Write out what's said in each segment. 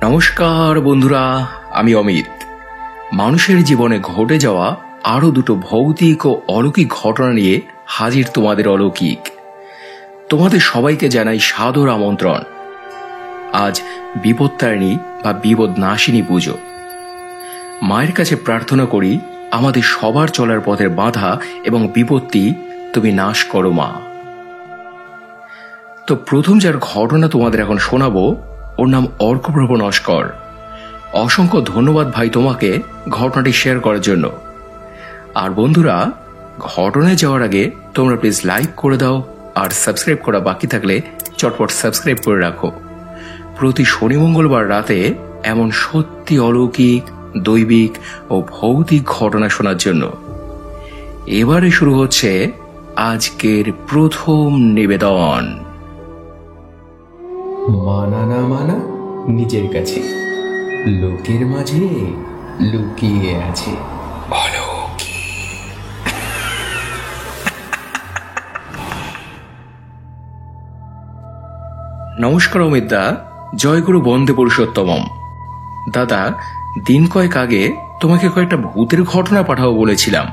নমস্কার বন্ধুরা, আমি অমিত। মানুষের জীবনে ঘটে যাওয়া আরো দুটো ভৌতিক ও অলৌকিক ঘটনা নিয়ে হাজির তোমাদের অলৌকিক। তোমাদের সবাইকে জানাই সাদর আমন্ত্রণ। আজ বিপত্তারিণী বা বিপদনাশিনী পুজো। মায়ের কাছে প্রার্থনা করি আমাদের সবার চলার পথের বাধা এবং বিপত্তি তুমি নাশ করো মা। তো প্রথম যার ঘটনা তোমাদের এখন শোনাবো, ওর নাম অর্কপ্রভ নস্কর। অসংখ্য ধন্যবাদ ভাই তোমাকে ঘটনাটি শেয়ার করার জন্য। আর বন্ধুরা, ঘটনায় যাওয়ার আগে তোমরা প্লিজ লাইক করে দাও, আর সাবস্ক্রাইব করা বাকি থাকলে চটপট সাবস্ক্রাইব করে রাখো। প্রতি শনি মঙ্গলবার রাতে এমন সত্যি অলৌকিক, দৈবিক ও ভৌতিক ঘটনা শোনার জন্য। এবারে শুরু হচ্ছে আজকের প্রথম নিবেদন। মানা না মানা নিজের কাছে, লোকের মাঝে লুকিয়ে আছে নমস্কার অমিত দা, জয়গুরু বন্দে পুরুষোত্তমম। দাদা, দিন কয়েক আগে তোমাকে কয়েকটা ভূতের ঘটনা পাঠাবো বলেছিলাম,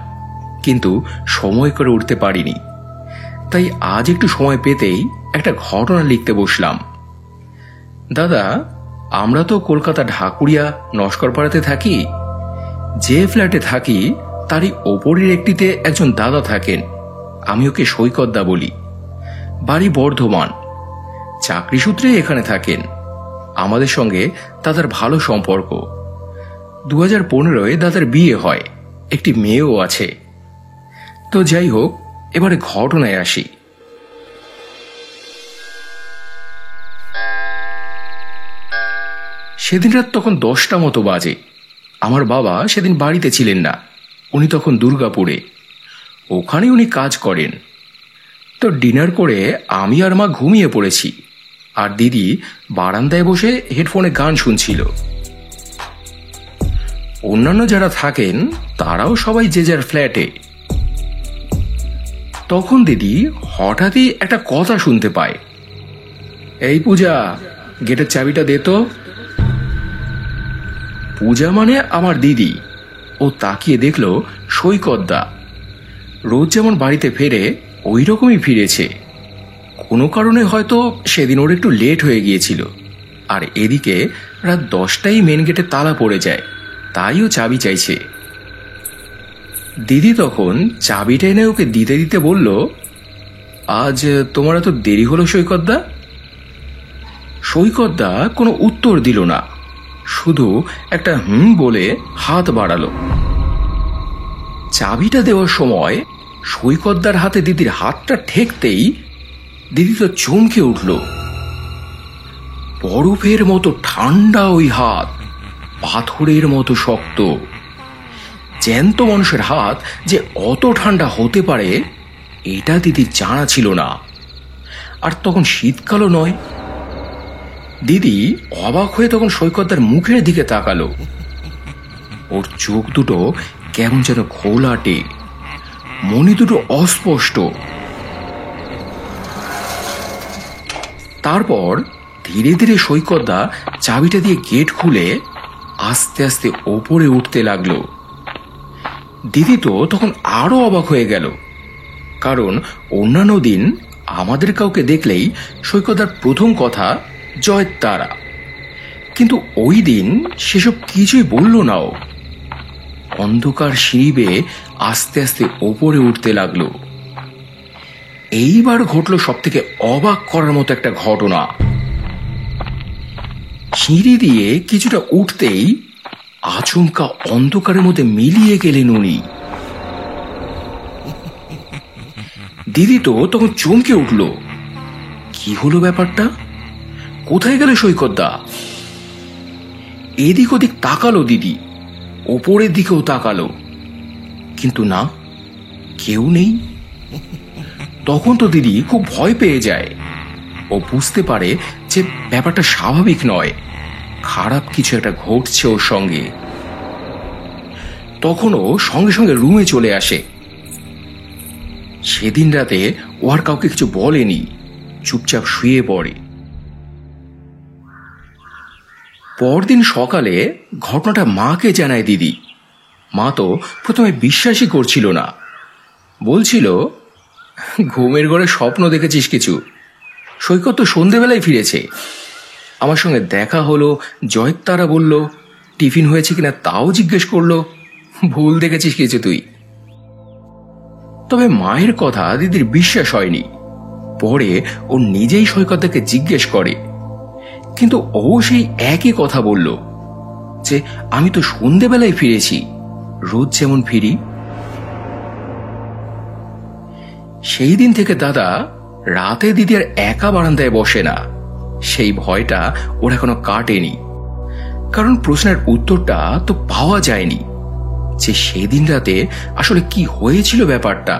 কিন্তু সময় করে উঠতে পারিনি। তাই আজ একটু সময় পেতেই একটা ঘটনা লিখতে বসলাম। দাদা, আমরা তো কলকাতা ঢাকুরিয়া নস্করপাড়াতে থাকি। যে ফ্ল্যাটে থাকি তারই ওপরের একটিতে একজন দাদা থাকেন। আমি ওকে সৈকত দা বলি। বাড়ি বর্ধমান, চাকরি সূত্রে এখানে থাকেন। আমাদের সঙ্গে দাদার ভালো সম্পর্ক। 2015-এ দাদার বিয়ে হয়, একটি মেয়েও আছে। তো যাই হোক, এবারে ঘটনায় আসি। সেদিন রাত তখন 10টা মতো বাজে। আমার বাবা সেদিন বাড়িতে ছিলেন না, উনি তখন দুর্গাপুরে। ওখানে উনি কাজ করেন। তো ডিনার করে আমি আর মা ঘুমিয়ে পড়েছি, আর দিদি বারান্দায় বসে হেডফোনে গান শুনছিল। অন্যান্য যারা থাকেন তারাও সবাই যে যার ফ্ল্যাটে। তখন দিদি হঠাৎই একটা কথা শুনতে পায়, এই পূজা, গেটের চাবিটা দে তো। পূজা মানে আমার দিদি। ও তাকিয়ে দেখলো সৈকত দা। রোজ যেমন বাড়িতে ফেরে ওই রকমই ফিরেছে। কোনো কারণে হয়তো সেদিন ওর একটু লেট হয়ে গিয়েছিল। আর এদিকে রাত 10টায় মেন গেটে তালা পড়ে যায়, তাই ও চাবি চাইছে। দিদি তখন চাবিটা এনে ওকে দিতে দিতে বলল, আজ তোমার এত দেরি হলো সৈকত দা? সৈকত দা কোনো উত্তর দিল না, শুধু একটা বলে হাত বাড়ালো। চাবিটা দেওয়ার সময় সৈকতদার হাতে দিদির হাতটা ঠেকতেই দিদি তো চমকে উঠল। বরফের মতো ঠান্ডা ওই হাত, পাথরের মতো শক্ত। জ্যান্ত মানুষের হাত যে অত ঠান্ডা হতে পারে এটা দিদির জানা ছিল না। আর তখন শীতকালও নয়। দিদি অবাক হয়ে তখন সৈকতদার মুখের দিকে তাকালো। ওর চোখ দুটো কেমন যেন ঘোলাটে, মনি দুটো অস্পষ্ট। তারপর ধীরে ধীরে সৈকতদা চাবিটা দিয়ে গেট খুলে আস্তে আস্তে ওপরে উঠতে লাগলো। দিদি তো তখন আরো অবাক হয়ে গেল, কারণ অন্যান্য দিন আমাদের কাউকে দেখলেই সৈকতদার প্রথম কথা জয় তারা, কিন্তু ওই দিন সেসব কিছুই বলল না। ও অন্ধকার সিঁড়ি বেয়ে আস্তে আস্তে ওপরে উঠতে লাগলো। এইবার ঘটল সব থেকে অবাক করার মতো একটা ঘটনা। সিঁড়ি দিয়ে কিছুটা উঠতেই আচমকা অন্ধকারের মধ্যে মিলিয়ে গেলেন উনি। দিদি তো তখন চমকে উঠল, কি হলো ব্যাপারটা? কোথায় গেল সৈকতদা? এদিক ওদিক তাকালো দিদি, ওপরের দিকেও তাকালো, কিন্তু না, কেউ নেই। তখন তো দিদি খুব ভয় পেয়ে যায়। ও বুঝতে পারে যে ব্যাপারটা স্বাভাবিক নয়, খারাপ কিছু একটা ঘটছে ওর সঙ্গে। তখন ও সঙ্গে সঙ্গে রুমে চলে আসে। সেদিন রাতে ও আর কাউকে কিছু বলেনি, চুপচাপ শুয়ে পড়ে। পরদিন সকালে ঘটনাটা মাকে জানায় দিদি। মা তো প্রথমে বিশ্বাসই করছিল না, বলছিল, ঘুমের ঘরে স্বপ্ন দেখেছিস কিছু? সৈকত তো সন্ধেবেলায় ফিরেছে, আমার সঙ্গে দেখা হলো, জয়তারা বলল, টিফিন হয়েছে কিনা তাও জিজ্ঞেস করলো, ভুল দেখেছিস কিছু তুই? তবে মায়ের কথা দিদির বিশ্বাস হয়নি। পরে ও নিজেই সৈকতকে জিজ্ঞেস করে, কিন্তু ও সেই একই কথা বলল যে আমি তো সন্ধেবেলায় ফিরেছি, রোজ যেমন ফিরি। সেই দিন থেকে দাদা রাতে দিদি আর একা বারান্দায় বসে না। সেই ভয়টা ওর এখনো কাটেনি, কারণ প্রশ্নের উত্তরটা তো পাওয়া যায়নি যে সেদিন রাতে আসলে কি হয়েছিল ব্যাপারটা।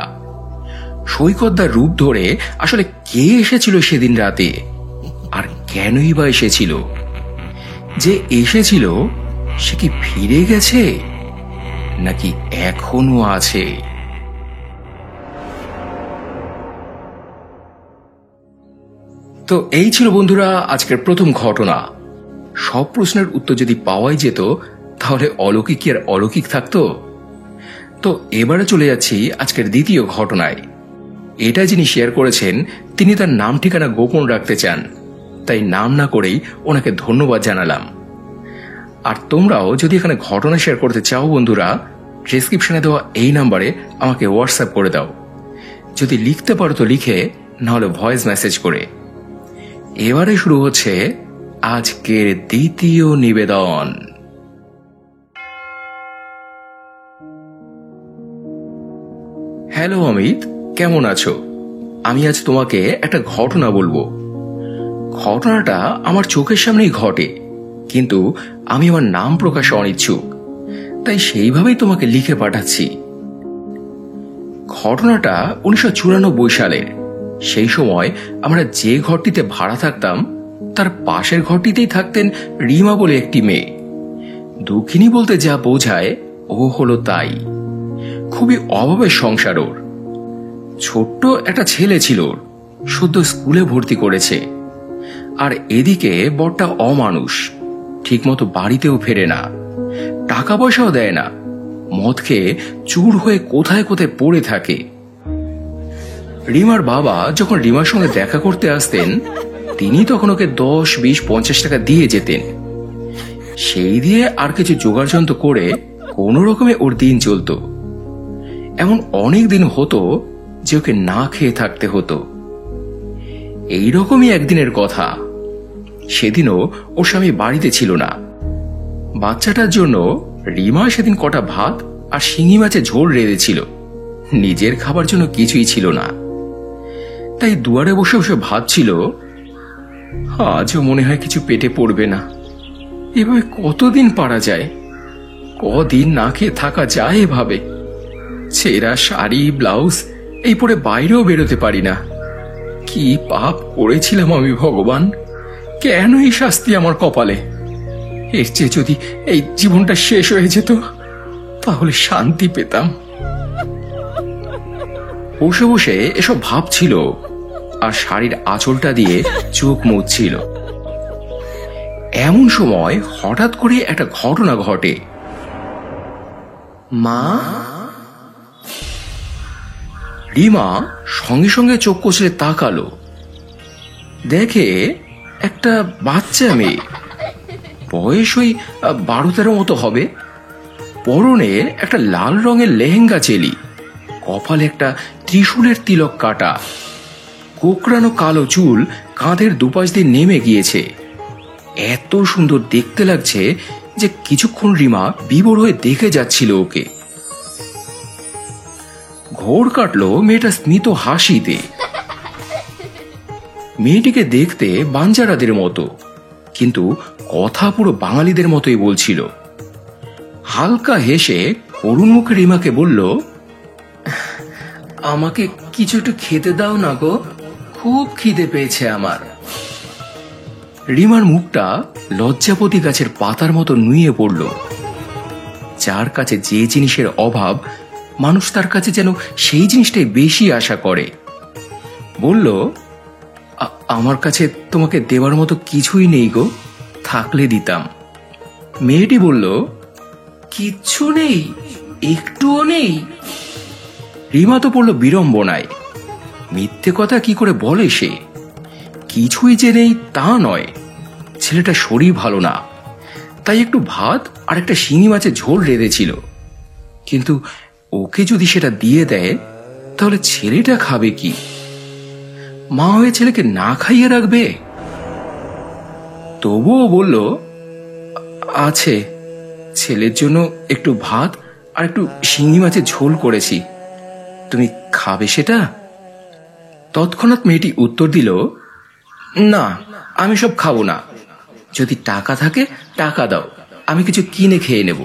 সৈকতদার রূপ ধরে আসলে কে এসেছিল সেদিন রাতে, আর কেনই বা এসেছিল? যে এসেছিল সে কি ফিরে গেছে নাকি এখনো আছে? তো এই ছিল বন্ধুরা আজকের প্রথম ঘটনা। সব প্রশ্নের উত্তর যদি পাওয়াই যেত তাহলে অলৌকিক কি আর অলৌকিক থাকতো? তো এবারে চলে যাচ্ছি আজকের দ্বিতীয় ঘটনায়। এটা যিনি শেয়ার করেছেন তিনি তার নাম ঠিকানা গোপন রাখতে চান, তাই নাম না করেই ওনাকে ধন্যবাদ জানালাম। আর তোমরাও যদি এখানে ঘটনা শেয়ার করতে চাও বন্ধুরা, ডেসক্রিপশনে দেওয়া এই নাম্বারে আমাকে হোয়াটসঅ্যাপ করে দাও। যদি লিখতে পারো তো লিখে, না হলে ভয়েস মেসেজ করে। এবারে শুরু হচ্ছে আজকের দ্বিতীয় নিবেদন। হ্যালো অমিত, কেমন আছো? আমি আজ তোমাকে একটা ঘটনা বলবো। ঘটনাটা আমার চোখের সামনেই ঘটে, কিন্তু আমি আমার নাম প্রকাশে অনিচ্ছুক, তাই সেইভাবেই তোমাকে লিখে পাঠাচ্ছি। ঘটনাটা 1994 সালের। সেই সময় আমরা যে ঘরটিতে ভাড়া থাকতাম তার পাশের ঘরটিতেই থাকতেন রিমা বলে একটি মেয়ে। দুঃখিনী বলতে যা বোঝায় ও হলো তাই। খুবই অভাবের সংসার ওর। ছোট্ট একটা ছেলে ছিল, সদ্য স্কুলে ভর্তি করেছে। আর এদিকে বড়টা অমানুষ, ঠিকমতো বাড়িতেও ফেরে না, টাকা পয়সাও দেয় না, মদ খেয়ে চুর হয়ে কোথায় কোথায় পড়ে থাকে। রিমার বাবা যখন রিমার সঙ্গে দেখা করতে আসতেন তিনি তখন ওকে 10, 20, 50 টাকা দিয়ে যেতেন। সেই দিয়ে আর কিছু জোগাড়যন্ত্র করে কোনো রকমে ওর দিন চলত। এমন অনেক দিন হতো যে ওকে না খেয়ে থাকতে হতো। এইরকমই একদিনের কথা। সেদিনও ওর স্বামী বাড়িতে ছিল না। বাচ্চাটার জন্য রিমা সেদিন কটা ভাত আর শিঙি মাছের ঝোল রেঁধেছিল, নিজের খাবার জন্য কিছুই ছিল না। তাই দুয়ারে বসে বসে ভাবছিল, আজও মনে হয় কিছু পেটে পড়বে না। এভাবে কতদিন পারা যায়? কদিন না খেয়ে থাকা যায় এভাবে? ছেঁড়া শাড়ি ব্লাউজ এই পরে বাইরেও বেরোতে পারি না। কি পাপ করেছিলাম আমি ভগবান, কেন এই শাস্তি আমার কপালে? এর চেয়ে যদি এই জীবনটা শেষ হয়ে যেত তাহলে শান্তি পেতাম। বসে বসে এসব ভাবছিল আর শাড়ির আঁচলটা দিয়ে চোখ মুছছিল। এমন সময় হঠাৎ করে একটা ঘটনা ঘটে। মা? রিমা সঙ্গে সঙ্গে চোখ কচলে তাকালো, দেখে একটা বাচ্চা মেয়ে, বয়স ওই 12-13 মতো হবে। পরনে একটা লাল রঙের লেহেঙ্গা চেলি, কপালে একটা ত্রিশূলের তিলক কাটা, কোকড়ানো কালো চুল কাঁধের দুপাশ দিয়ে নেমে গিয়েছে। এত সুন্দর দেখতে লাগছে যে কিছুক্ষণ রিমা বিভোর হয়ে দেখে যাচ্ছিল ওকে। ঘোর কাটলো মেয়েটা স্মিত হাসিতে। মেয়েটিকে দেখতে বাঞ্জারাদের মতো, কিন্তু কথা পুরো বাঙালিদের মতোই বলছিল। হালকা হেসে করুণ মুখে রিমাকে বলল, আমাকে কিছু একটু খেতে দাও না গো, খুব খিদে পেয়েছে আমার। রিমার মুখটা লজ্জাপতি গাছের পাতার মতো নুয়ে পড়ল। যার কাছে যে জিনিসের অভাব, মানুষ তার কাছে যেন সেই জিনিসটাই বেশি আশা করে। বলল, আমার কাছে তোমাকে দেওয়ার মতো কিছুই নেই গো, থাকলে দিতাম। মেয়েটি বলল, কিচ্ছু নেই, একটুও নেই। রিমা তো পড়ল বিড়ম্বনায়। মিথ্যে কথা কি করে বলে সে? কিছুই যে নেই তা নয়, ছেলেটা শরীর ভালো না, তাই একটু ভাত আর একটা শিঙি মাছের ঝোল রেঁধেছিল। কিন্তু ওকে যদি সেটা দিয়ে দেয় তাহলে ছেলেটা খাবে কি? মা হয়ে ছেলেকে না খাইয়ে রাখবে? তবুও বলল, আছে, ছেলের জন্য একটু ভাত আর একটু শিঙি মাছের ঝোল করেছি, তুমি খাবে সেটা? তৎক্ষণাৎ মেয়েটি উত্তর দিল, না, আমি সব খাবো না। যদি টাকা থাকে টাকা দাও, আমি কিছু কিনে খেয়ে নেব।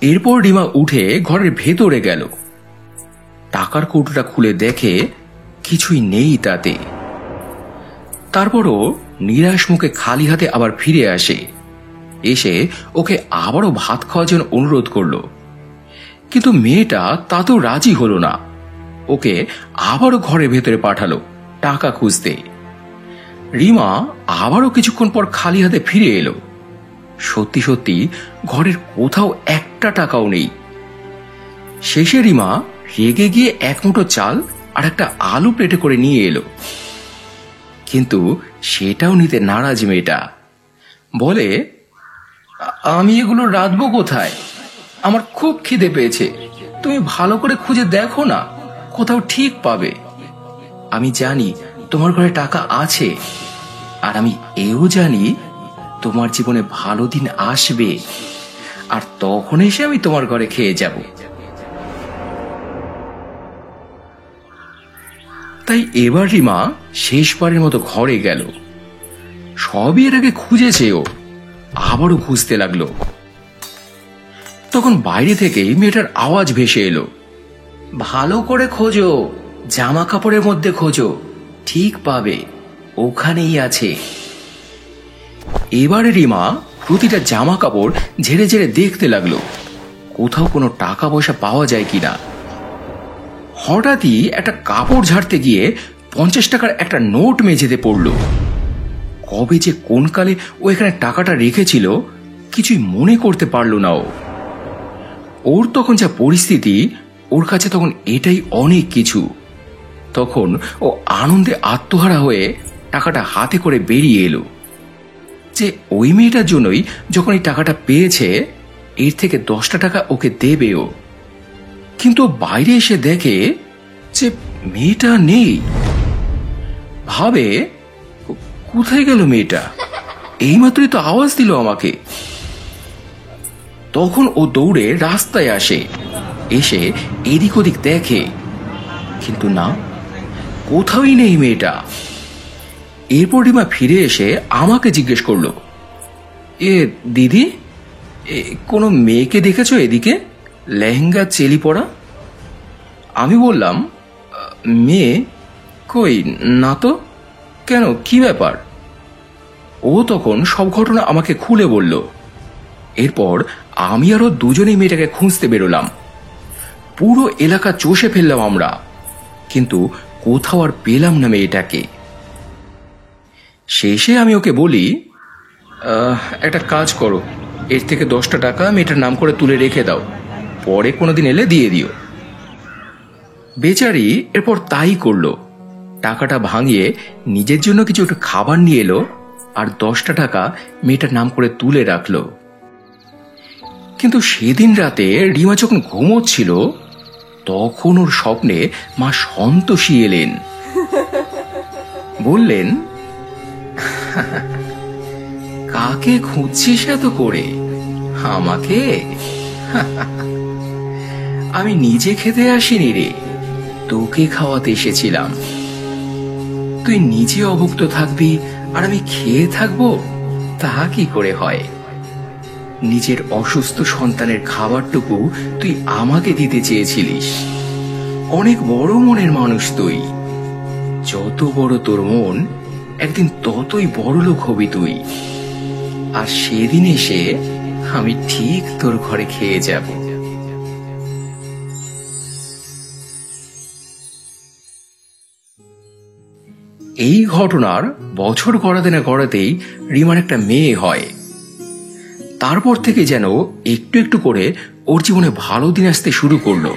এরপর রিমা উঠে ঘরের ভেতরে গেল। টাকার কৌটোটা খুলে দেখে কিছুই নেই তাতে। তারপরও নিরাশ মুখে খালি হাতে আবার ফিরে আসে। এসে ওকে আবারও ভাত খাওয়ার জন্য অনুরোধ করলো, কিন্তু মেয়েটা তাতেও রাজি হলো না। ওকে আবারও ঘরের ভেতরে পাঠালো টাকা খুঁজতে। রিমা আবারও কিছুক্ষণ পর খালি হাতে ফিরে এলো। সত্যি সত্যি ঘরের কোথাও একটা টাকাও নেই। শেষে রিমা রেগে গিয়ে এক মুঠো চাল আর একটা আলু প্লেটে করে নিয়ে এলো। কিন্তু সেটাও নিতে নারাজ মেয়েটা। বলে, আমি এগুলো রাঁধবো কোথায়? আমার খুব খিদে পেয়েছে, তুমি ভালো করে খুঁজে দেখো না, কোথাও ঠিক পাবে। আমি জানি তোমার ঘরে টাকা আছে, আর আমি এও জানি তোমার জীবনে ভালো দিন আসবে, আর তখন এসে আমি তোমার ঘরে খেয়ে যাব। তাই এবার রিমা শেষবারের মতো ঘরে গেল। সবই এর আগে খুঁজেছে, ও আবারও খুঁজতে লাগলো। তখন বাইরে থেকেই মেয়েটার আওয়াজ ভেসে এলো, ভালো করে খোঁজো, জামা কাপড়ের মধ্যে খোঁজো, ঠিক পাবে, ওখানেই আছে। এবারে রিমা প্রতিটা জামা কাপড় ঝেড়ে ঝেড়ে দেখতে লাগলো কোথাও কোনো টাকা পয়সা পাওয়া যায় কিনা। হঠাৎই একটা কাপড় ঝাড়তে গিয়ে 50 টাকার একটা নোট মেঝেতে পড়ল। কবে যে কোন কালে ও এখানে টাকাটা রেখেছিল কিছুই মনে করতে পারল না ও। ওর তখন যা পরিস্থিতি, ওর কাছে তখন এটাই অনেক কিছু। তখন ও আনন্দে আত্মহারা হয়ে টাকাটা হাতে করে বেরিয়ে এলো যে ওই মেয়েটার জন্যই যখন এই টাকাটা পেয়েছে এর থেকে 10টা টাকা ওকে দেবে ও। কিন্তু বাইরে এসে দেখে যে মেয়েটা নেই। ভাবে, কোথায় গেল মেয়েটা? এইমাত্রই তো আওয়াজ দিল আমাকে। তখন ও দৌড়ে রাস্তায় আসে, এসে এদিক ওদিক দেখে, কিন্তু না, কোথাওই নেই মেয়েটা। এরপর রিমা ফিরে এসে আমাকে জিজ্ঞেস করলো, এ দিদি, কোনো মেয়েকে দেখেছো এদিকে, লেহেঙ্গা চেলি পরা? আমি বললাম, মেয়ে কই না তো, কেন, কি ব্যাপার? ও তখন সব ঘটনা আমাকে খুলে বলল। এরপর আমি আরো দুজনেই মেয়েটাকে খুঁজতে বেরোলাম। পুরো এলাকা চষে ফেললাম আমরা, কিন্তু কোথাও আর পেলাম না মেয়েটাকে। শেষে আমি ওকে বলি, একটা কাজ করো, এর থেকে 10টা টাকা মেয়েটার নাম করে তুলে রেখে দাও, পরে কোনোদিন এলে দিয়ে দিও। বেচারি এরপর তাই করলো। টাকাটা ভাঙিয়ে নিজের জন্য কিছু একটু খাবার নিয়ে এলো আর 10টা টাকা মেয়েটার নাম করে তুলে রাখলো। কিন্তু সেদিন রাতে রিমা যখন ঘুমোচ্ছিল তখন ওর স্বপ্নে মা সন্তোষী এলেন। বললেন, কাকে খুঁজছিস এত করে? আমাকে? আমি নিজে খেতে আসিনি রে, তোকে খাওয়াতে এসেছিলাম। তুই নিজে অভুক্ত থাকবি আর আমি খেয়ে থাকবো, তা কি করে হয়? নিজের অসুস্থ সন্তানের খাবারটুকু তুই আমাকে দিতে চেয়েছিলিস। অনেক বড় মনের মানুষ তুই। যত বড় তোর মন, একদিন ততই বড় লোক হবি তুই। আর সেদিন এসে আমি ঠিক তোর ঘরে খেয়ে যাব। এই ঘটনার বছর গড়াতে না গড়াতেই রিমার একটা মেয়ে হয়। তারপর থেকে যেন একটু একটু করে ওর জীবনে ভালো দিন আসতে শুরু করলো।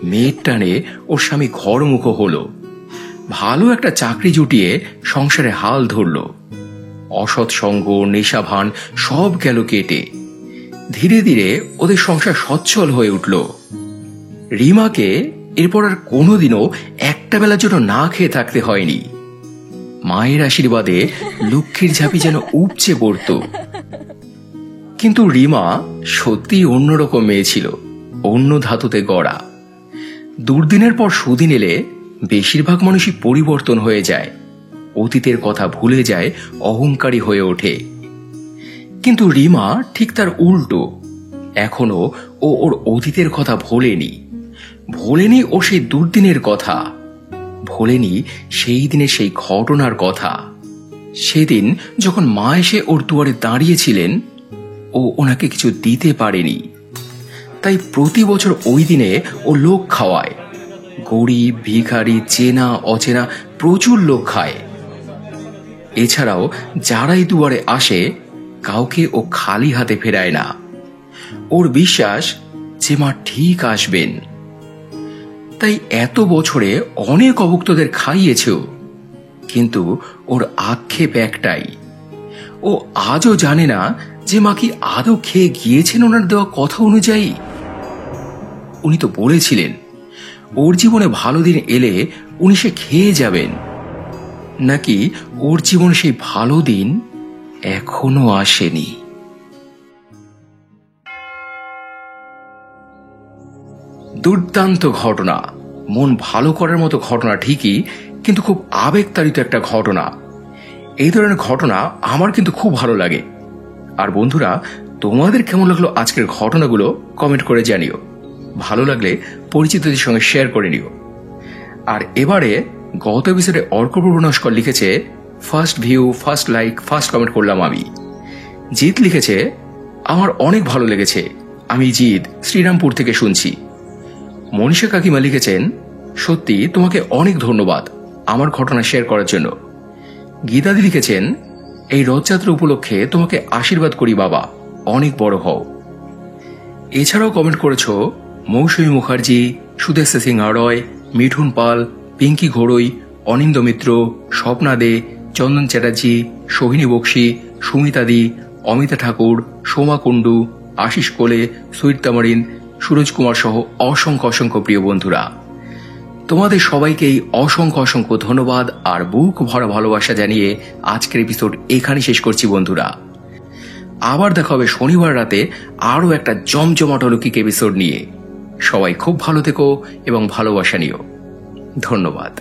মেয়ের টানে ওর স্বামী ঘরমুখো হলো, ভালো একটা চাকরি জুটিয়ে সংসারে হাল ধরল। অসৎ সঙ্গ, নেশাভান সব গেল কেটে। ধীরে ধীরে ওদের সংসার সচ্ছল হয়ে উঠল। রিমাকে এরপর আর কোনোদিনও একটা বেলার জন্য না খেয়ে থাকতে হয়নি। মায়ের আশীর্বাদে লক্ষ্মীর ঝাঁপি যেন উপচে পড়ত। কিন্তু রিমা সত্যি অন্যরকম মেয়ে ছিল, অন্য ধাতুতে গড়া। দুর্দিনের পর সুদিন এলে বেশিরভাগ মানুষই পরিবর্তন হয়ে যায়, অতীতের কথা ভুলে যায়, অহংকারী হয়ে ওঠে। কিন্তু রিমা ঠিক তার উল্টো। এখনো ও ওর অতীতের কথা ভোলেনি ও সেই দুর্দিনের কথা, ভোলেনি সেই দিনে সেই ঘটনার কথা। সেদিন যখন মা এসে ওর দুয়ারে দাঁড়িয়েছিলেন, ও ওনাকে কিছু দিতে পারেনি। তাই প্রতি বছর ওই দিনে ও লোক খাওয়ায়। গরিব, ভিখারি, চেনা অচেনা প্রচুর লোক খায়। এছাড়াও যারাই দুয়ারে আসে কাউকে ও খালি হাতে ফেরায় না। ওর বিশ্বাস যে মা ঠিক আসবেন। তাই এত বছরে অনেক অভুক্তদের খাইয়েছেও, কিন্তু ওর আক্ষেপ একটাই, ও আজও জানে না যে মা কি আদৌ খেয়ে গিয়েছেন ওনার দেওয়া কথা অনুযায়ী। উনি তো বলেছিলেন ওর জীবনে ভালো দিন এলে উনি সে খেয়ে যাবেন। নাকি ওর জীবনে সেই ভালো দিন এখনো আসেনি? দুর্দান্ত ঘটনা, মন ভালো করার মতো ঘটনা ঠিকই, কিন্তু খুব আবেগতাড়িত একটা ঘটনা। এই ধরনের ঘটনা আমার কিন্তু খুব ভালো লাগে। আর বন্ধুরা, তোমাদের কেমন লাগলো আজকের ঘটনাগুলো কমেন্ট করে জানিও। ভালো লাগলে পরিচিতদের সঙ্গে শেয়ার করে নিও। আর এবারে গত এপিসোডে অর্কপ্রভু নস্কর লিখেছে, first view, first like, first comment করলাম আমি। জিৎ লিখেছে, আমার অনেক ভালো লেগেছে, আমি জিৎ, শ্রীরামপুর থেকে শুনছি। মনীষা কাকিমা লিখেছেন, সত্যি তোমাকে অনেক ধন্যবাদ আমার ঘটনা শেয়ার করার জন্য। গীতাদি লিখেছেন, এই রথযাত্রা উপলক্ষে তোমাকে আশীর্বাদ করি বাবা, অনেক বড় হও। এছাড়াও কমেন্ট করেছ মৌসুমী মুখার্জি, সুদেশা সিং আড়য়, মিঠুন পাল, পিঙ্কি ঘোড়ই, অনিন্দ মিত্র, স্বপ্না দে, চন্দন চ্যাটার্জি, সোহিনী বক্সি, সুমিতা দি, অমিতা ঠাকুর, সোমা কুণ্ডু, আশিস কোলে, সুইট তামারিন, সুরজ কুমার সহ অসংখ্য অসংখ্য প্রিয় বন্ধুরা, তোমাদের সবাইকেই অসংখ্য অসংখ্য ধন্যবাদ আর বুক ভরা ভালোবাসা জানিয়ে আজকের এপিসোড এখানে শেষ করছি বন্ধুরা। আবার দেখা হবে শনিবার রাতে আরও একটা জমজমাট অলৌকিক এপিসোড নিয়ে। সবাই খুব ভালো থেকো এবং ভালোবাসা নিও। ধন্যবাদ।